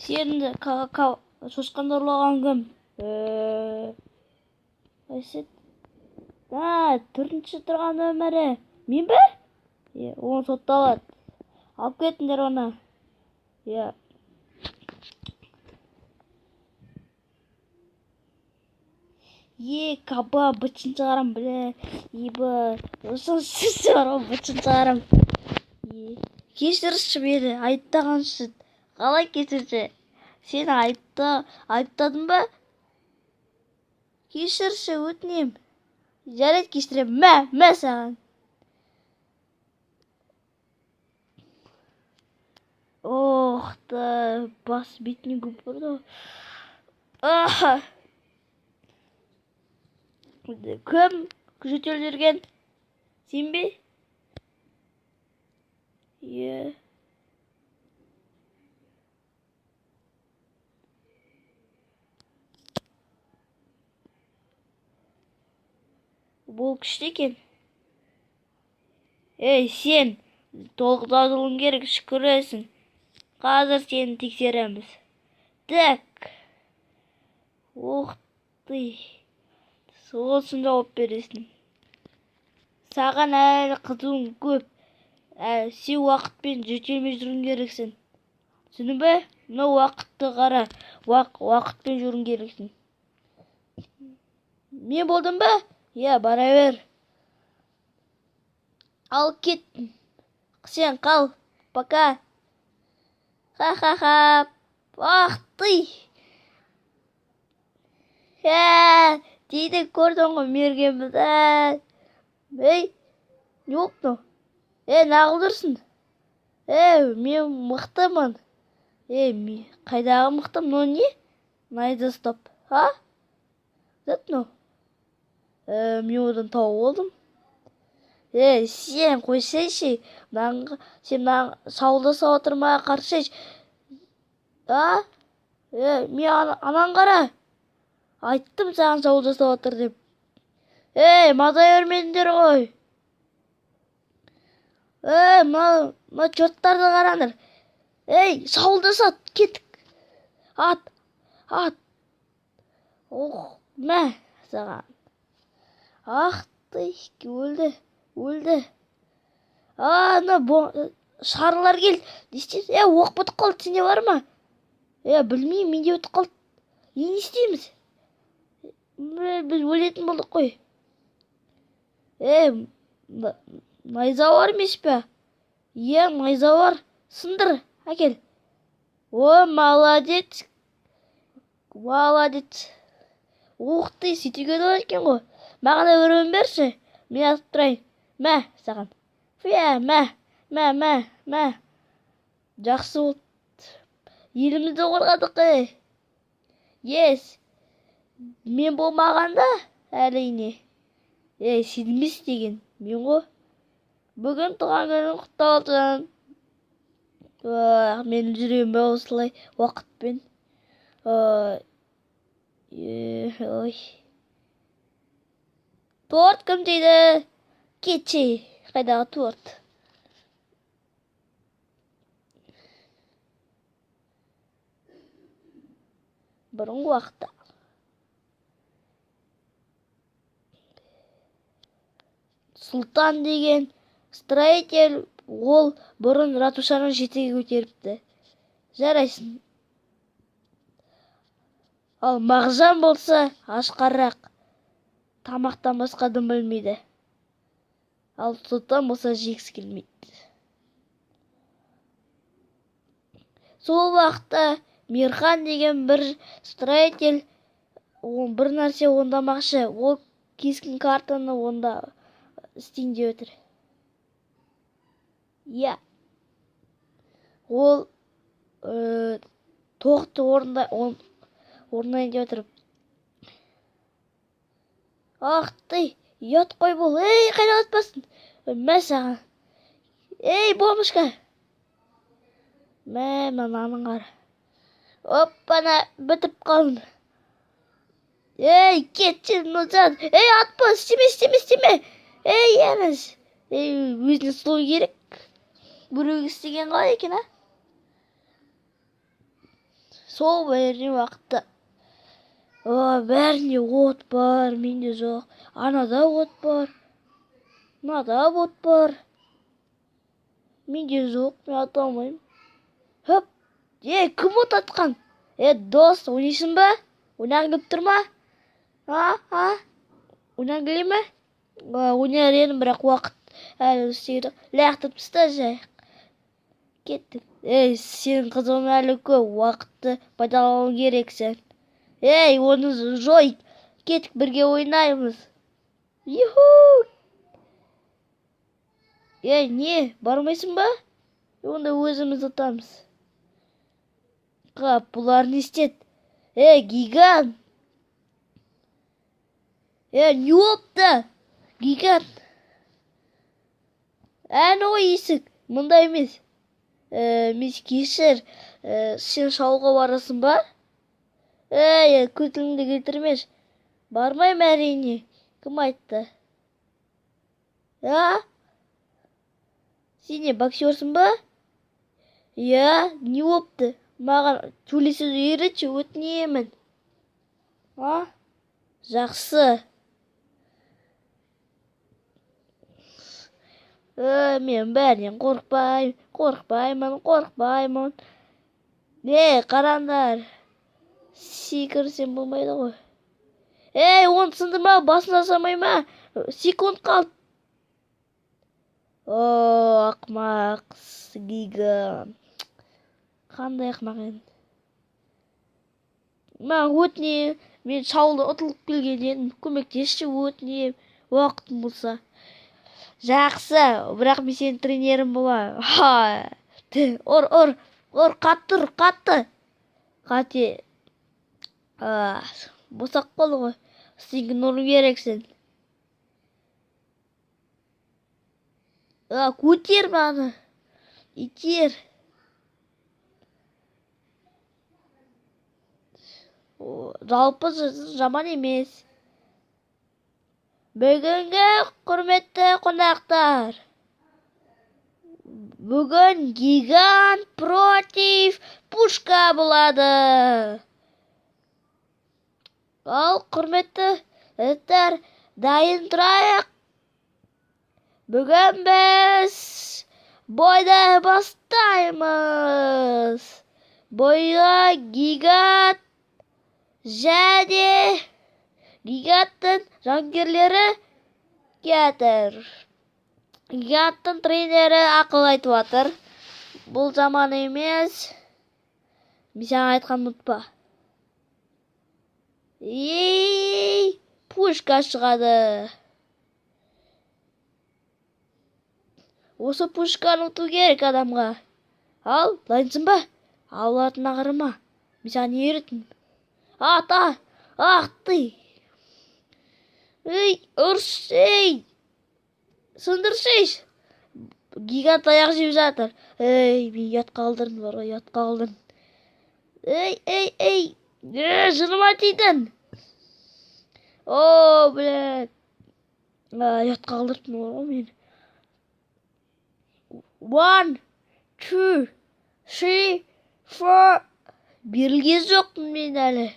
Сені шошқанды ұрлаған кім? Қайсы? Төртінші тұрған өмірі. Мен бе? Оны сотталады. Алып кетіңдер оны. Каба бычын шығарам, біле. Шығарам, бычын шығарам. Кешірші мені, айыптағаншы. Қалай кешірші? Сені айыптадым ба? Кешірші, өтінем. Жарайды, кешірем. Мә саған. Бас бетіне көп бұрды. Кім жөтел жүрген? Сен бе? Бұл күшті екен. Сен толық жазылуың керек, шүкіресің. Қазір сені тексереміз. Так. Соғылсын жауап бересің. Саған әлі қызуың көп. Сен уақытпен жөтелмей жүруің керексің. Түсінің бе? Мына уақытты қара. Уақытпен жүруің керексің. Мен болдым ба? Бара бер. Ал кеттің. Сен қал. Пока. Ха-ха-ха. Дейді көрдің ғой мергенбізді. Не олды? Нағылдырсың? Мен мықтымын. Қайдағы мықтым? Не? Найды стоп. Зәтіно? Мен одан тауып олдым. Сен қойсайшы. Сен саудаса отырмаға қарсайшы. Мен анан қара. Айттым саған саудаса отыр деп. Мазай өрмедіңдер ғой. Ма чоттарды қараңдар. Саудаса кеттік. Ат. Мә саған. Өлді. Шарылар кел. Оқ бұтып қалды, сенде бар ма? Білмеймін, менде өтіп қалды. Не істейміз? Біз өлетін болдық қой. Найзауар емес пе? Найзауар. Сындыр, әкел. Молодец. Сөйтуге да екен ғой. Маған өрен берші. Мен атып тұрайын. Мә, саған. Мә. Жақсы болды. Елімізді қорғадық. Мен болмағанда әлейне. Сен емес деген. Мен ғой. Бүгін туған күнің құтты болсын. Мен жүремін бе осылай уақытпен. Торт кім дейді? Кетші. Қайдағы торт? Бұрынғы уақытта. Сұлтан деген строитель, ол бұрын ратушаның жетеге көтеріпті. Жарайсың. Ал Мағжан болса ашқарақ. Тамақтан басқадан білмейді. Ал Сұлтан болса жегісі келмейді. Сол уақытта Мирхан деген бір строитель, бір нәрсе ондамақшы. Ол кескен картаны онда істейін деп отыр. Ол тоқты орындайын деп отыр. Ұят қой бол. Қайда отпасын? Мә саған. Болмышқа. Мә, мынаның қара. Оппана, бітіп қалын. Кетші, Нұржан. Атпа, істеме. Еміз. Өзіне сұлу керек. Біреуге істеген қалай екен, сол бәріне уақытта. Бәрінде от бар, менде жоқ. Анада от бар. Мынада от бар. Менде жоқ, мен ата алмаймын. Хөп! Кім от атқан? Дос, ойнайсың ба? Ойнағың келіп тұр ма? Ойнағың келе ме? Ойнар едім, бірақ уақыт әлі істейді. Лақтырып таста жай. Кеттік. Сенің қызығың әлі көп, уақытты пайдалану керексің. Оны жой. Кеттік, бірге ойнаймыз. Юху! Не, бармайсың ба? Онда өзіміз ұтамыз. Бұлар не істеді? Гигант! Не опты? Гигант! Ой, есік, мұнда емес. Мес кешір, сен шауға барасың ба? Көтіліңді келтірмеш. Бармайым әрине. Кім айтты? Сен не, боксерсың ба? Не опты? Маған сөйлесуді үйретші, өтінемін. Жақсы. Мен бәрінен қорықпаймын. Қарандар. Секірсем болмайды ғой. Оны сындырма, басына самай ма? Секунд қалды. Ақмақ, гигант. Қандай ақмақ енді. Мен өтінем, мен шаулы ұтылып келген едім, көмектесші, өтінем, уақытым болса. Жақсы, бірақ мен сенің тренерім болайын. Ор, қатты. Қате. Босақ қолы ғой. Сенің ұру керексің. Көтер маны. Итер. Жалпы жаман емес. Бүгінгі құрметті қонақтар. Бүгін гигант против пушка болады. Ал құрметті дайын тұрайық. Бүгін біз бойды бастаймыз. Бойға гигант және гиганттың жангерлері кетір. Гиганттың тренері ақыл айтып жатыр. Бұл жаман емес. Мен саған айтқан ұмытпа. Пушка шығады. Осы пушканы ұту керек адамға. Ал, дайынсың ба? Алатына қарама. Мен саған үйреттім. Ақты. Ұрш, сындыршыш. Гигант аяқ жеп жатыр. Мен ят қалдырын бар ғой, ят қалдырын. Жыныма тидің. Блядь. Ят қалдырын бар ғой мен. 1, 2, 3, 4. Берілген жоқпын мен әлі.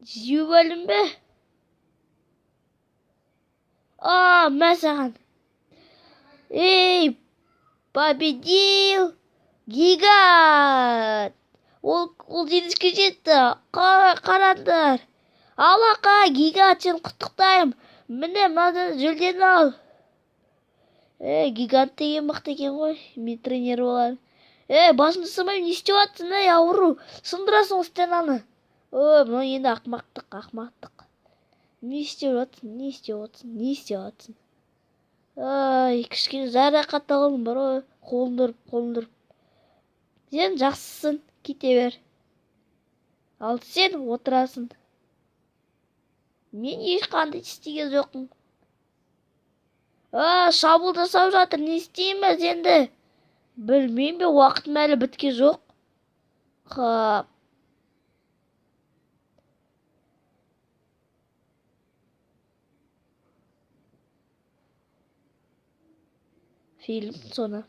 Жеу бәлім бе? Мә саған. Победил гигант. Ол жеңіске жетті. Қарандар. Алақа, гигант, сен құттықтаймын. Міне, мынадан жүлдені ал. Гигант деген мықты екен ғой. Мен тренер болайын. Басымды сымаймын, не істеп жатсың, ауру. Сындырасың стенаны. Мына енді ақмақтық. Не істеп жатсың? Кішкене жарақат алғаным бар ғой. Қолын ұрып. Сен жақсысың, кете бер. Ал сен отырасың. Мен ешқандай істеген жоқпын. Шабуыл жасап жатыр, не істейміз енді? Білмеймін бе, уақытым әлі біткен жоқ. Фильм соны.